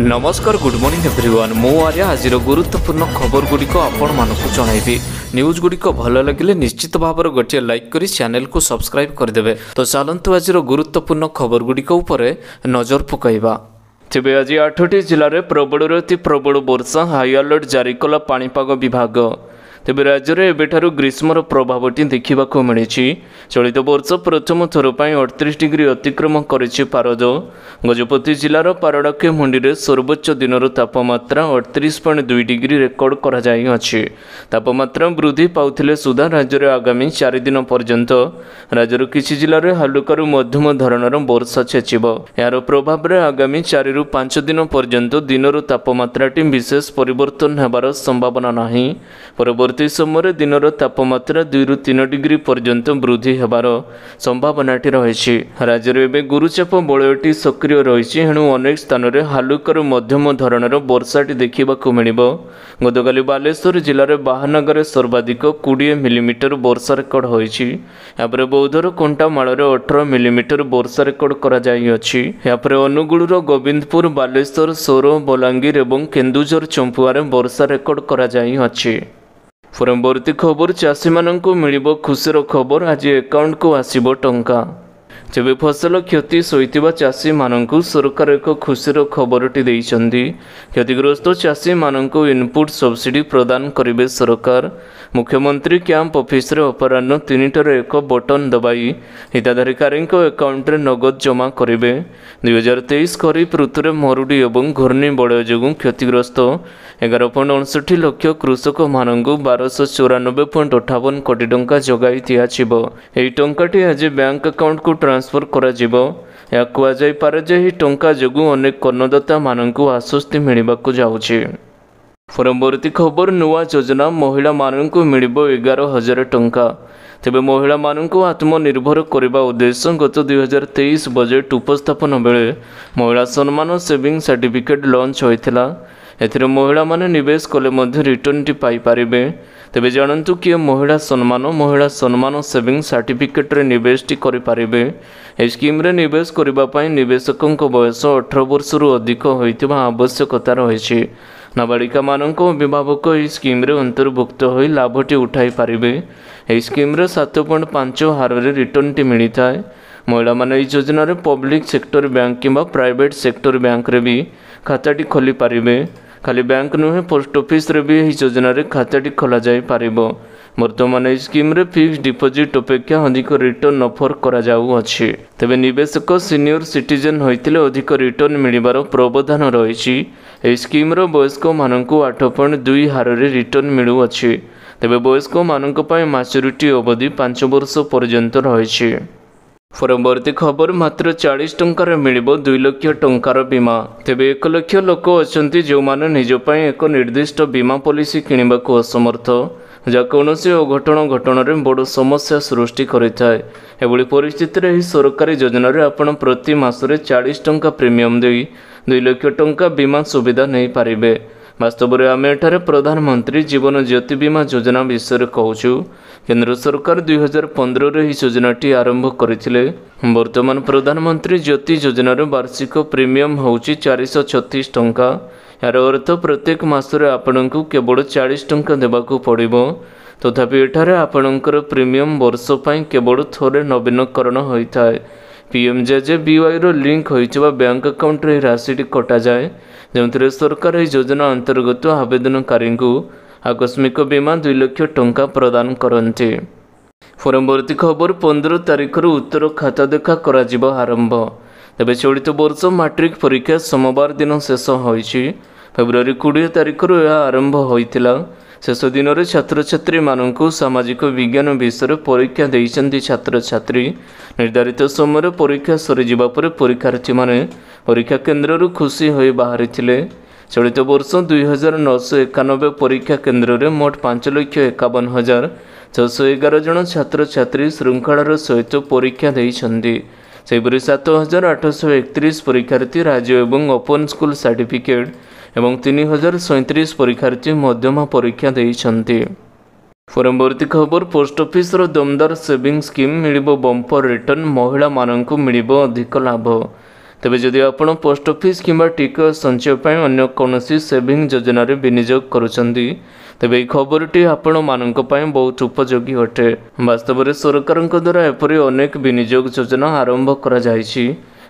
नमस्कार good morning everyone मु आर्या आज गुरुत्वपूर्ण खबर गुड़िक आपण मानक जनइबी न्यूज गुड़िक भल लगे निश्चित भाव गोटे लाइक करी चैनल को सब्सक्राइब करदे। तो चलतु आज गुरुत्वपूर्ण खबर गुड़िक नजर पकईवा। तेज आज 8टी जिले में प्रबल अति प्रबल वर्षा हाई अलर्ट जारी कला पाणीपाग विभाग। तेज राज्य में एबेठारु ग्रीष्मर प्रभावटी देखा मिली। चलित वर्ष प्रथम थर पर 38 डिग्री अतिक्रम करिछि पारद। गजपति जिलार पारडाखे मुंडी में सर्वोच्च दिनर तापमात्रा 38.2 डिग्री रेकर्ड करा जाई अछि। तापमात्रा वृद्धि पाउथिले सुधा राज्य में आगामी 4 दिन पर्यंत राज्यर किछि जिले में हालुकारू मध्यम धरणर वर्षा छेचिबो। यार प्रभाव में आगामी 4 रु 5 दिन पर्यंत दिनर तापमात्राटी विशेष परिवर्तन हेबार संभावना नाही। परवर्ती समय दिनर तापमात्रा 2 रु 3 डिग्री पर्यंत वृद्धि हेबार संभावनाटी रही। राज्य में एवं गुरुचाप बलयटी सक्रिय रही। एणु अनेक स्थान में हालुकारू मध्यम धरणर वर्षाटी देखा मिलिबो। गतकाली बालेश्वर जिले में बाहानगर सर्वाधिक 20 मिलीमीटर वर्षा रेकर्ड होइछि। यापर बौद्धर कंटामाल 18 मिलीमीटर वर्षा रेकर्ड करा जाई अछि। यापर अनुगुळर गोविंदपुर बालेश्वर सोर बलांगीर एवं केन्दुझर चंपुआर वर्षा रेकर्ड करा जाई अछि। परवर्ती खबर चाषी मानंको मिलिबो खुशीर खबर। आज अकाउंट को आसीबो टंका। तेबे फसल क्षति सहित चाषी मानंको सरकार एक खुशीर खबरटी देइछन्ती। क्षतिग्रस्त चाषी मानंको इनपुट सब्सिडी प्रदान करिवे सरकार। मुख्यमंत्री कैंप ऑफिस रे अपराह्न 3टार एक बटन दबाई हिताधिकारी अकाउंट रे नगद जमा करिवे। 2023 खरीफ ऋतु में मरुड़ी और घूर्णी बलय जो क्षतिग्रस्त 11.59 लाख कृषक मानंको 1294.58 कोटी टंका जगाई दियाजिबो। एही टंकाटी आज बैंक अकाउंट को ट्रांसफर करा जिबो। या कुआ जाय पारे जे ही टंका जगु अनेक कर्णदाता मानंको आश्वस्ति मिलिबाकु जाउछि। परवर्ती खबर नुआ योजना महिला मानंको मिलिबो 11,000 टंका। तेबे महिला मानंको आत्मनिर्भर करने उद्देश्य गत 2023 बजेट उपस्थापन बेले महिला सम्मान सेविंग सर्टिफिकेट लॉन्च होइथिला। एथिरे महिला माने निवेश कले मध्य रिटर्न टी पाई पारिबे। तेबे जानंतु कि महिला सम्मान सेविंग सर्टिफिकेट रे निवेश टी करि पारिबे। ए स्कीम रे निवेश करिबा पई निवेशकक बयस 18 वर्ष रु अधिक होइतिबा आवश्यकता रहिछि। नाबालिका मानंको अभिभावक एही स्कीम रे अंतर्भुक्त होई लाभटी उठाई पारिबे। एही स्कीम रे 7.5 हार रे रिटर्न टी मिली थाए। महिला माने एही योजना रे पब्लिक सेक्टर बैंक किंबा प्राइवेट सेक्टर बैंक रे भी खाताटी खोली पारिबे। खाली बैंक नुहे पोस्ट ऑफिस रे भी एही योजना रे खाताटी खोला जाई पारिबो। वर्तमान एही स्कीम रे फिक्स डिपोजिट अपेक्षा अधिक रिटर्न ऑफर करा जाउ अछि। तबे निवेशक सीनियर सिटीजन होइतिले अधिक रिटर्न मिलिबार प्रावधान रहिछि। एही स्कीम रो वयस्क मानंको 8.2 हार रे रिटर्न मिलु अछि। तबे वयस्क मानंको पय मैच्योरिटी अवधि 5 वर्ष पर्यंत रहिछि। परवर्ती खबर मात्र 40 टंकार मिलिबो 2 लाख टंकार बीमा। तेबे 1 लाख लोक अछंती जो माने निज पय एक निर्दिष्ट बीमा पॉलिसी किनिबाको असमर्थ, जा कौनसी अघटन घटन रे बड़ समस्या सृष्टि करिथाय। एभली परिस्थिति रे सरकारी योजना रे आपण प्रति मासरे 40 टंका प्रीमियम देई 2 लाख टंका बीमा सुविधा नहीं पारिबे। वास्तव में आम एठारे प्रधानमंत्री जीवन ज्योति बीमा योजना विषय कहूँ। केंद्र सरकार 2015 रे योजनाटी आरंभ करथिले। वर्तमान प्रधानमंत्री ज्योति योजना वार्षिक प्रीमियम होउची 436 टंका। यार अर्थ प्रत्येक मासरे आपनकु केवल 40 टंका देबाकू पड़िबो। तथापि एठारे आपनकर प्रीमियम वर्ष पई केवल थोरे नवीनकरण होइथाय। पीएमजेजेबीवाई रो लिंक होइथिबा बैंक अकाउंट रे राशि कटा जाए, जो सरकार यह योजना अंतर्गत आवेदनकारी को आकस्मिक बीमा 2 लाख टंका प्रदान करते। परवर्ती खबर 15 तारिख उत्तर खाता देखा करा जिबो आरंभ। तेबे चलित वर्ष मैट्रिक परीक्षा सोमवार दिन शेष होइछि। फेब्रुआरी 20 तारिख यह आरंभ होइतिला। शेष दिन में छात्र छात्री मानक सामाजिक विज्ञान विषय परीक्षा देइछन्ति छात्र छात्री। निर्धारित समय परीक्षा सरीजिबा परे परीक्षार्थी माने परीक्षा केन्द्र खुशी होई बाहरी थिले। चलित वर्ष 2991 परीक्षा केन्द्र में मोट 5,51,611 जन छात्र छात्री श्रृंखलार सहित परीक्षा देइछन्ति। सेहिपरि 7,831 परीक्षार्थी राज्य एवं ओपन स्कूल सर्टिफिकेट एवं 3,037 परीक्षार्थी मध्यमा परीक्षा देइछन्ति। परवर्ती खबर पोस्ट ऑफिस रो दमदार सेविंग स्कीम मिलिबो बंपर रिटर्न महिला मानंकु मिलिबो अधिक लाभ। तेबे जदि आपण पोस्ट ऑफिस किंबा टिकस संचय पय अन्य कोनोसी सेविंग योजना रे विनियोग करूछंदी तेबे खबरटी आपण मानक पय बहुत उपयोगी अटे। वास्तव में सरकार द्वारा एपरि अनेक विनियोग योजना आरंभ करा जायछि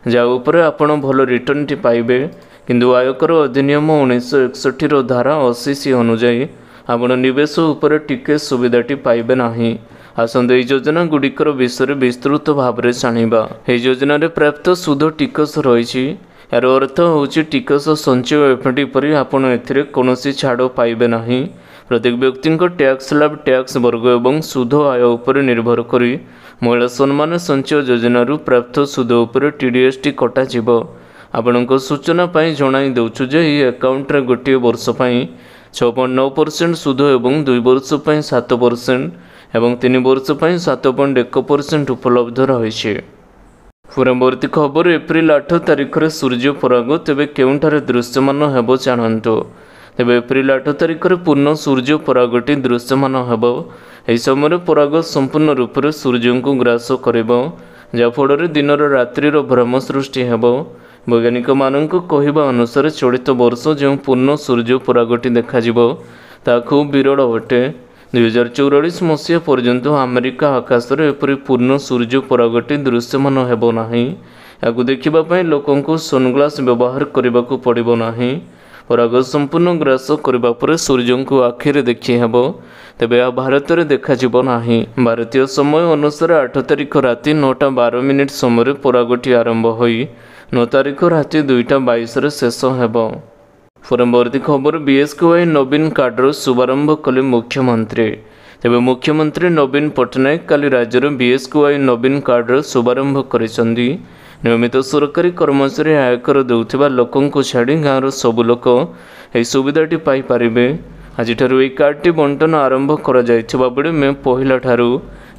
जा उपरे आपण भल रिटर्न टी पाइबे किंतु आयकर अधिनियम 1961 रो धारा 80 अनुसार आपण निवेश उपरे टिके सुविधाटी पाइबे नाही। आसंत एही योजना गुड़िकर विषय विस्तृत भाव में जानिबा। एही योजना रे प्राप्त सुध टिकस रही यार अर्थ होची टिकस संचय एफडी पर आपण एथिरे कोनोसी छाड़ पाइबे नाही। प्रत्येक व्यक्ति टैक्स स्लैब टैक्स वर्ग एवं सुध आय उपर निर्भर करी महिला सम्मान संचय योजना प्राप्त सुध उपर टीडीएस टी कटा जिवो। आपणक सूचना पाई जणाई देउछु जे ई अकाउंट रे गोटे वर्ष पाई 6.9% सुध एवं 2 वर्ष पाई 7% एवं 3 वर्ष पाई 7.1% उपलब्ध रही। परवर्ती खबर एप्रिल 8 तारिख रे सूर्य पराग तेबे केउंठारे दृश्यमान हेबो जानंतो। तेबे एप्रिल 8 तारिख रे पूर्ण सूर्य परागटी दृश्यमान हेबो। एही समय पराग संपूर्ण रूप से सूर्य को ग्रास करिबो जाफल दिनर रात्रिर भ्रम सृष्टि हेबो। वैज्ञानिक मानक कहवा अनुसार चलित वर्ष जो पूर्ण सूर्य परागटी देखाजिबो ता खूब विरल अटे। 2044 मसीहा पर्यंत अमेरिका आकाश में एपरी पूर्ण सूर्य परागटी दृश्यमान हेबो नाही। याकु देखिबा पई लोकन को सनग्लास व्यवहार करने को पड़िबो नाही। पराग संपूर्ण ग्रास करबा पर सूर्य को आखिरे देखि हेबो तेबे आ भारत में देखाजिबो नाही। भारतीय समय अनुसार 8 तारिख राति 9:12 समय परागटी आरंभ होई 9 तारिख राति 2:22 रे शेष हेबो। परवर्ती खबर बीएसकेवाई नवीन कार्डर शुभारंभ कले मुख्यमंत्री। तेबे मुख्यमंत्री नवीन पट्टनायक काली राज्य में बीएसकेवाई नवीन कार्डर शुभारंभ करिसंदी। नियमित सरकारी कर्मचारी आयकर देउथिबा लोकन को छाड़ी गाँवर सबु लोक एही सुविधाटी पाई पारिबे। आज यह कार्डटी बंटन आरंभ करा जायथिबा बेले मे 1 ठारू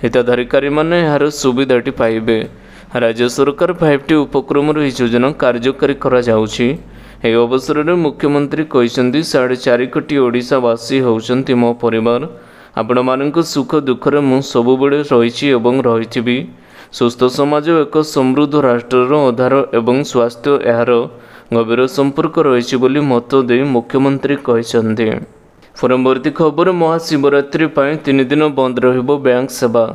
हिताधिकारी माने यार सुविधाटी पाइबे। राज्य सरकार 5टी उपक्रम योजना कार्यकारी करा जाउछि। एही अवसर में मुख्यमंत्री कहते 4.5 कोटी ओडिशावासी होउछन्ति मो परिवार। आपण मानक सुख दुखरे मु सबुबेले रहिछि एवं रहिथिबी। सुस्थ समाज एक समृद्ध राष्ट्रर आधार एवं स्वास्थ्य यार गभीर संपर्क रहिछि बोली मत दे मुख्यमंत्री कहते। परवर्ती खबर महाशिवरात्रि 3 दिन बंद रहिबो बैंक सेवा।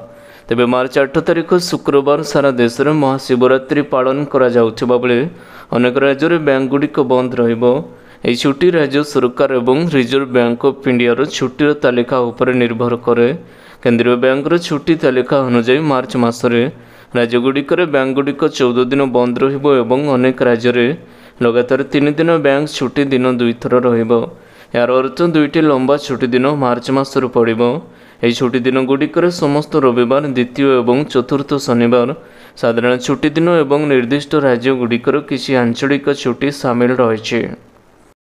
तेबे मार्च 8 तारिख शुक्रवार सारा देश में महाशिवरात्रि पालन करा जाउथिबा बेले अनेक राज्य में बैंक गुड़िक बंद रहिबो। एही छुट्टी राज्य सरकार एवं रिजर्व बैंक ऑफ इंडिया छुट्टीर तालिका उपर निर्भर करे। केंद्रीय बैंक छुट्टी तालिका अनुसार मार्च मासरे राज्य गुड़िकर बैंक गुड़िक 14 दिन बंद रहिबो एवं अनेक राज्य में लगातार 3 दिन बैंक छुट्टी दिन 2 थर रहिबो। यार अर्थ 2टी लंबा छुट्टी दिन मार्च मासर पड़िबो। एही छुट्टी दिन गुड़िकर समस्त रविवार द्वितीय एवं चतुर्थ शनिवार साधारण छुट्टी दिन एवं निर्दिष्ट राज्य गुड़िकर किसी आंचलिक छुट्टी सामिल रही।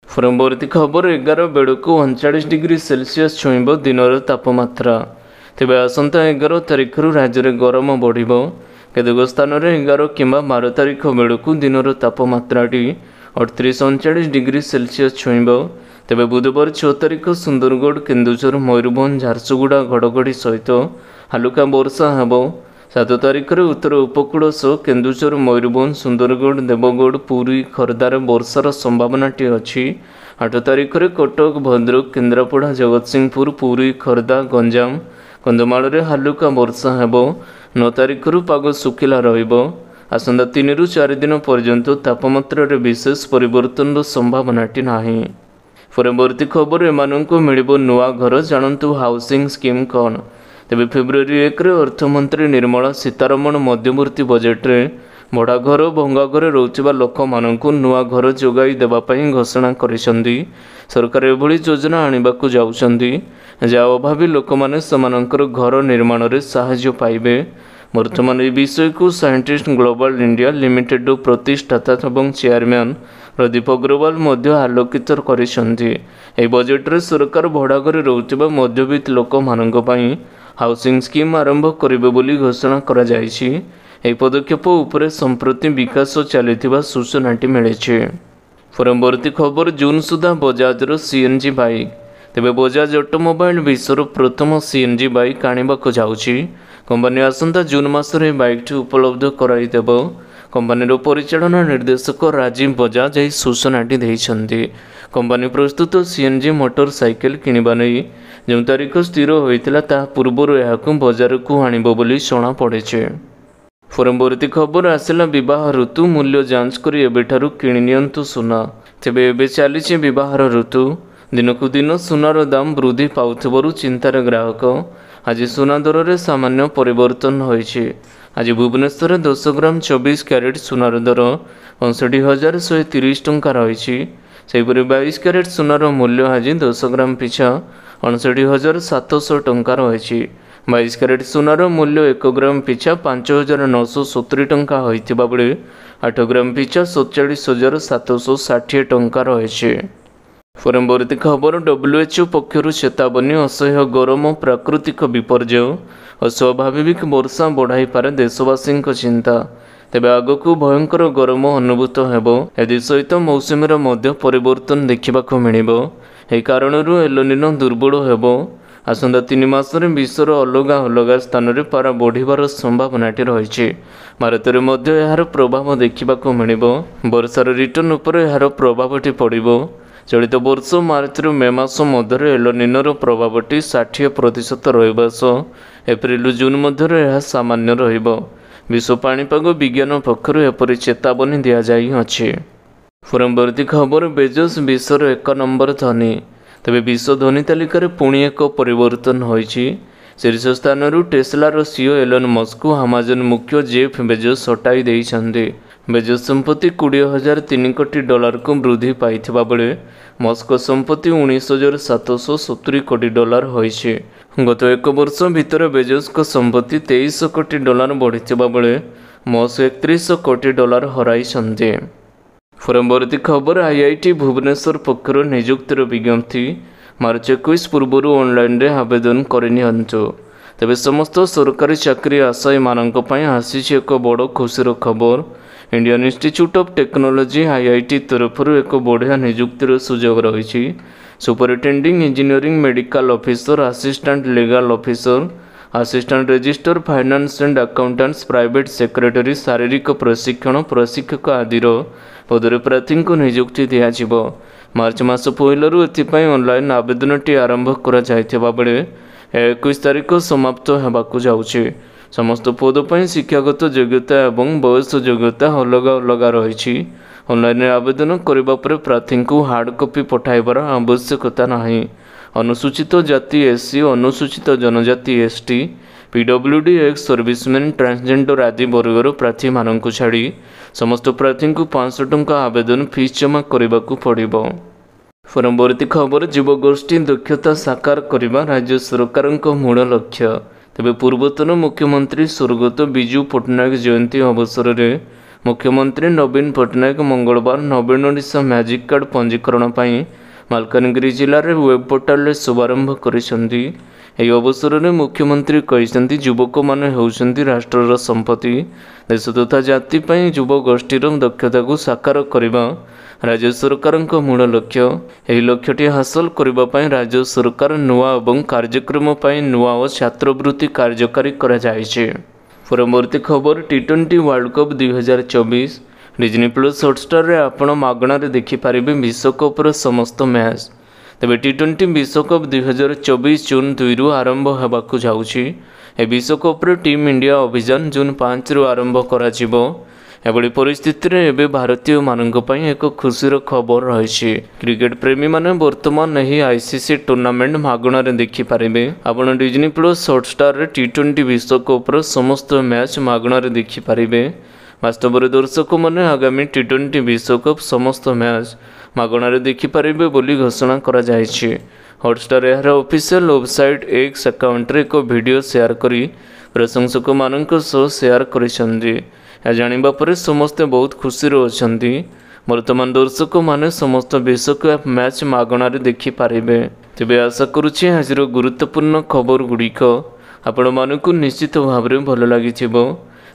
परवर्ती खबर 11 बेड़ू 39 डिग्री सेल्सियस छुईब दिनर तापमात्रा। तेबे आसंता 11 तारिख राज्य में गरम बढ़िबो। केतेक स्थान में 11 किंबा 12 तारिख बेड़ू दिनर तापमात्राटी 38-39 डिग्री सेल्सियस छुईब। तेबे बुधवार 6 तारिख सुंदरगढ़ केन्दुझर मयूरभंज झारसुगुड़ा घड़घड़ी सहित हालुका वर्षा हेबो। 7 तारिख उत्तर उपकूल सह केन्दुझर मयूरभंज सुंदरगढ़ देवगढ़ पुरी खर्दार वर्षार संभावनाटी अच्छी। 8 तारिख कटक भद्रक केन्द्रापड़ा जगतसिंहपुर पुरी खर्दा गंजाम कंधमाल हालुका वर्षा हेबो। 9 तारिख पाग सुखिला रहिबो। आसंता 3 ରୁ 4 दिन पर्यंत तापमात्रा विशेष परिवर्तन संभावनाटी नाही। परवर्ती खबर एमानंको मिलिबो नुआ घर जानतु हाउसिंग स्कीम कौन। तेबे फेब्रुआरी 1 अर्थमंत्री निर्मला सीतारमण मध्यवर्ती बजेट रे भड़ा घर भंगा घर रोचबा लोक मानंको नुआ घर जोगाई देबा पई घोषणा करिसंदी। सरकार एभली योजना आनिबाकू जाउछंदी जा अभावी लोक माने समानंकर घर निर्माण रे सहाय्य पाइबे। वर्तमान यह विषय को साइंटिस्ट ग्लोबल इंडिया लिमिटेड प्रतिष्ठाता एवं चेयरमैन प्रदीप अग्रवाल मध्य आलोकित करिसंदी। एही बजेट रे सरकार भड़ा घरे रहउथिबा मध्यवित्त लोक मानक पई हाउसिंग स्कीम आरंभ करिबे बोली घोषणा करा जायछि। एही पदक्षेप उपरे संप्रति विकास चलिथिबा सूचनाटी मिलिछि। परवर्ती खबर जून सुधा बजाज रो सीएनजी बाइक। तेबे बजाज ऑटोमोबाइल विश्वर प्रथम सीएनजी बाइक आनिबाकू जाउछि। कंपनी आसंता जून मासरे बाइकटी उपलब्ध कराई देबो। कंपानी परिचालना निर्देशक राजीव बजाज यह सूचनाटी देइछन्ति। कंपानी प्रस्तुत सीएनजी मोटरसाइकेल किनिबा नहीं जो तारीख स्थिर होइतिला ता पूर्वरु एहाकु बजार को आनिबो बोली जणा पड़िछे। परवर्ती खबर आसिला विवाह ऋतु मूल्य जांच करी एबेठारु किनि नियंतु सुना। तेबे एबे चलीछि विवाहर ऋतु। दिनकु दिन सुनार दाम वृद्धि पाउथिबारु चिंतार ग्राहक। आज सुना दर में सामान्य परिवर्तन होइछि। आज भुवनेश्वर 10 ग्राम 24 क्यारेट सुनार दर 59,130 टंका रही। सेहीपरि 22 क्यारेट सुनार मूल्य आज 10 ग्राम पिछा 59,700 टंका रही। 22 क्यारेट सुनार मूल्य 1 ग्राम पिछा 5,970 टंका होइतिबा बेले 8 ग्राम पिछा 47,760 टंका रही। परवर्ती खबर WHO पक्षर चेतावनी असह्य गरम प्राकृतिक विपर्यय अस्वाभाविक वर्षा बढ़ाई पारे देशवासी चिंता। तेबे आगकू भयंकर गरम अनुभूत हेबो। एदि सहित मौसुमीर मध्य परिवर्तन देखिबाकू मिलिबो। एही कारणरू एलनिनो दुर्बल हेबो। आसंता 3 मासरे विश्वर अलगा अलगा स्थान में पारा बढ़िबार संभावनाटी रही। भारत में मध्य यार प्रभाव देखिबाकू मिलिबो। वर्षार रिटर्न उपर यार प्रभावटी पड़िबो। चलित वर्ष मार्च रु मे मास मध्य एलनिनोर प्रभावटी 60% रहिबा सह एप्रिल जून मध्य यह सामान्य रहिबो। विश्व पाणीपाग विज्ञान पक्षर एपरि चेतावनी दिया जाई अछि। परवर्ती खबर बेजोस विश्वर 1 नंबर धनी। तेबे विश्व धनी तालिकार पुणी एक परिवर्तन होइछि। शीर्ष स्थान टेस्लार सीईओ एलन मस्क को अमेजन मुख्य जेफ बेजोस हटाई देइछन्ति। बेजोस संपत्ति $20,003 कोटी को वृद्धि पाइथिबा बेले मस्क संपत्ति $19,770 कोटी होइछि। गत 1 वर्ष भितर बेजोस को संपत्ति $23 कोटी बढ़िथिबा बेले मस्क $31 कोटी हराइछन्ति। परवर्ती खबर आईआईटी भुवनेश्वर पक्षर नियुक्तिर विज्ञप्ति। मार्च 21 पूर्व ऑनलाइन रे आवेदन करनियंतु। तेबे समस्त सरकारी चाकरी आशायी मानक पई आसीछि एक बड़ खुशीर खबर। Indian institute of technology IIT तरफ एक बढ़िया नियुक्तिर सुजोग रही। Superintending engineering medical officer, assistant legal officer, assistant register finance and accountants, private secretary, शारीरिक प्रशिक्षण प्रशिक्षक आदि पदरे प्रार्थी को नियुक्ति दिज्व। मार्च मास पहलू एथिपाई ऑनलाइन आवेदनटी आरंभ करा जायथिबा बेले 21 तारीख समाप्त होबाकू जाउछि। समस्त पद पर शिक्षागत योग्यता एवं बयस योग्यता अलग अलग रही। ऑनलाइन आवेदन करने पर प्रार्थी को हार्ड कॉपी पठाइबार आवश्यकता नहीं। अनुसूचित जाति एससी, अनुसूचित जनजाति ST, PWD, ex serviceman, transgender आदि वर्गर प्रार्थी मानक छाड़ी समस्त प्रार्थी को 500 टंका आवेदन फीस जमा करने को पड़िबो। परवर्ती खबर युवगोष्ठी दक्षता साकार करने राज्य सरकार मूल लक्ष्य। तेबे पूर्वतन मुख्यमंत्री स्वर्गत बिजू पट्टनायक जयंती अवसर में मुख्यमंत्री नवीन पट्टनायक मंगलवार नवीन ओडिशा मैजिक कार्ड पंजीकरण पर मालकानगिरी जिले में वेब पोर्टाल शुभारंभ करिसेंती। एही अवसर में मुख्यमंत्री कहते युवक माने होउछन्ती राष्ट्रर संपत्ति। देश तथा जाति पई युवगोष्ठीर दक्षता को साकार करने राज्य सरकार मूल लक्ष्य। यह लक्ष्यटी हासिल करने राज्य सरकार नुआ और कार्यक्रम पर नुआ और छात्रवृत्ति कार्यकारी करा जायछि। परवर्ती खबर T20 world cup 2024 Disney plus Hotstar रे आपण मागणार देखिपारे विश्वकपर समस्त मैच। तेबे T20 विश्वकप 2024 जून 2 रु आरंभ होबाकू जाउछि। ए विश्वकप टीम इंडिया अभियान जून 5 रु आरंभ कराजिबो। एभली परिस्थिति रे एबे भारतीय मानक पई एक खुशीर खबर रही। क्रिकेट प्रेमी माने वर्तमान नहीं आईसीसी टूर्नामेंट मागणार देखि पारिबे। आपण डिज्नी प्लस हॉटस्टार रे T20 विश्वकप समस्त मैच मागणार देखि पारिबे। वास्तव में दर्शक मैंने आगामी T20 विश्वकप समस्त मैच मागणार देखि पारिबे बोली घोषणा करा जायछि। हॉटस्टार यार ऑफिशियल वेबसाइट एक्स अकाउंट रे एक वीडियो शेयर करी प्रशंसक मानक सह शेयर करिसेंती। या जानिबा परे समस्ते बहुत खुशी अछंती। वर्तमान दर्शक माने समस्त विश्वकप मैच मागणार देखि पारिबे। तेबे आशा करुछि आजिर गुरुत्वपूर्ण खबर गुड़िक आपण मानकु निश्चित भाव में भल लागिथिबो।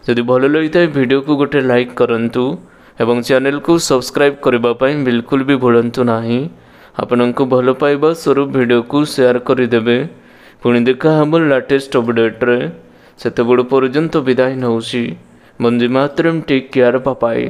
जदि भल लगिଥାଏ वीडियो को गोटे लाइक करंतु एवं चैनल को सब्सक्राइब करबा पई बिल्कुल भी भूलंतु नाही। आपनको भल पाइबा स्वरूप वीडियो को शेयर करदेवे। पुणी देखा हम लेटेस्ट अपडेट रे। सेते बड़ पर्यंत विदाय नौछि। Vande Mataram, take care, bye.